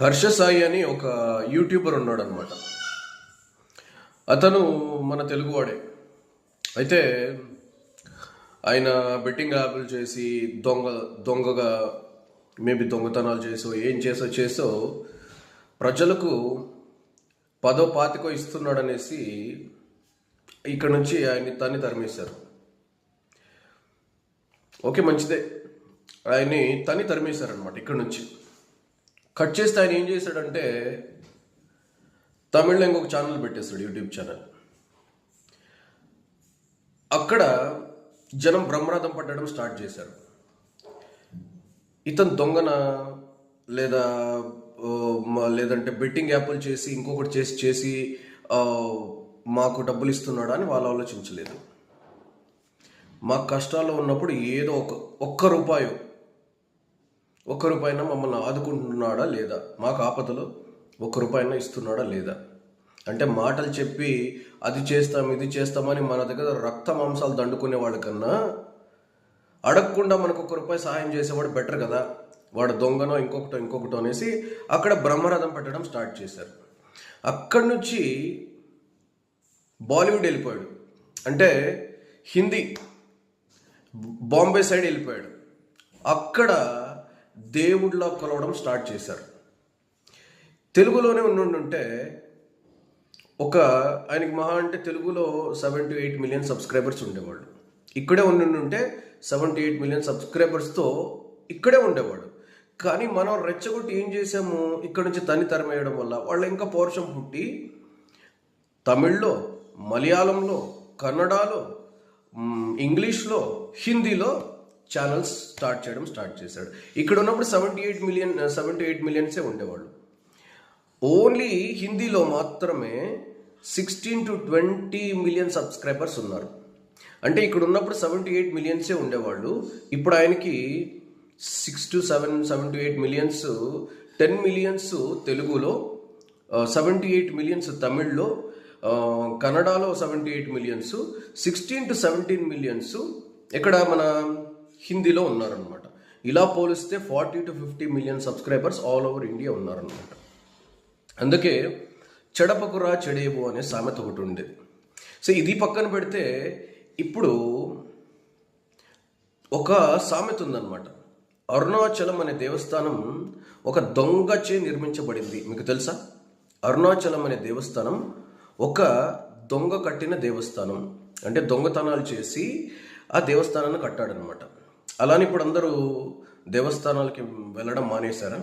హర్ష సాయి అని ఒక యూట్యూబర్ ఉన్నాడు అనమాట. అతను మన తెలుగువాడే. అయితే ఆయన బెట్టింగ్ యాప్లు చేసి దొంగగా మేబీ దొంగతనాలు ఏం చేసో ప్రజలకు 10 20 ఇస్తున్నాడనేసి ఇక్కడ నుంచి ఆయన్ని తరిమేశారు. ఓకే, మంచిదే. ఆయన్ని తరిమేశారనమాట. ఇక్కడ నుంచి కట్ చేస్తే ఆయన ఏం చేశాడంటే తమిళ్లో ఇంకొక ఛానల్ పెట్టేశాడు, యూట్యూబ్ ఛానల్. అక్కడ జనం బ్రహ్మరథం పట్టడం స్టార్ట్ చేశారు. ఇతను దొంగన లేదంటే బెట్టింగ్ యాప్లు చేసి ఇంకొకటి చేసి మాకు డబ్బులు ఇస్తున్నాడా అని వాళ్ళు ఆలోచించలేదు. మా కష్టాల్లో ఉన్నప్పుడు ఏదో ఒక్క రూపాయినా మమ్మల్ని ఆదుకుంటున్నాడా లేదా, మాకు ఆపదలో 1 రూపాయినా ఇస్తున్నాడా లేదా అంటే మాటలు చెప్పి అది చేస్తాం ఇది చేస్తామని మన దగ్గర రక్త మాంసాలు దండుకునే వాళ్ళకన్నా అడగకుండా మనకు 1 రూపాయి సహాయం చేసేవాడు బెటర్ కదా. వాడు దొంగనో ఇంకొకటో అనేసి అక్కడ బ్రహ్మరథం పెట్టడం స్టార్ట్ చేశారు. అక్కడి నుంచి బాలీవుడ్ వెళ్ళిపోయాడు, అంటే హిందీ బాంబే సైడ్ వెళ్ళిపోయాడు. అక్కడ దేవుడిలా కొలవడం స్టార్ట్ చేశారు. తెలుగులోనే ఉండుంటే ఆయనకి మహా అంటే తెలుగులో 7 to 8 మిలియన్ సబ్స్క్రైబర్స్ ఉండేవాళ్ళు. ఇక్కడే ఉండుంటే 7 to 8 మిలియన్ సబ్స్క్రైబర్స్తో ఇక్కడే ఉండేవాడు. కానీ మనం రెచ్చగొట్టి ఏం చేసాము, ఇక్కడ నుంచి తరిమేయడం వల్ల వాళ్ళు ఇంకా పౌరుషం పుట్టి తమిళ్లో, మలయాళంలో, కన్నడలో, ఇంగ్లీష్లో, హిందీలో ఛానల్స్ స్టార్ట్ చేశాడు. ఇక్కడ ఉన్నప్పుడు 7 to 8 మిలియన్సే ఉండేవాళ్ళు. ఓన్లీ హిందీలో మాత్రమే 16 to 20 మిలియన్ సబ్స్క్రైబర్స్ ఉన్నారు. అంటే ఇక్కడ ఉన్నప్పుడు 7 to 8 మిలియన్సే ఉండేవాళ్ళు. ఇప్పుడు ఆయనకి 7 to 8 మిలియన్స్, 10 మిలియన్స్ తెలుగులో, 7 to 8 మిలియన్స్ తమిళ్లో, కన్నడలో 7 to 8 మిలియన్స్, 16 to 17 మిలియన్స్ ఇక్కడ మన హిందీలో ఉన్నారనమాట. ఇలా పోలిస్తే 40 to 50 million subscribers all over India ఉన్నారనమాట. అందుకే చెడపకురా చెడేవు అనే సామెత ఒకటి ఉండేది. సో ఇది పక్కన పెడితే ఇప్పుడు ఒక సామెత ఉందన్నమాట. అరుణాచలం అనే దేవస్థానం ఒక దొంగచే నిర్మించబడింది. మీకు తెలుసా? అరుణాచలం అనే దేవస్థానం ఒక దొంగ కట్టిన దేవస్థానం. అంటే దొంగతనాలు చేసి ఆ దేవస్థానాన్ని కట్టాడనమాట. అలానే ఇప్పుడు అందరూ దేవస్థానాలకి వెళ్ళడం మానేశారా?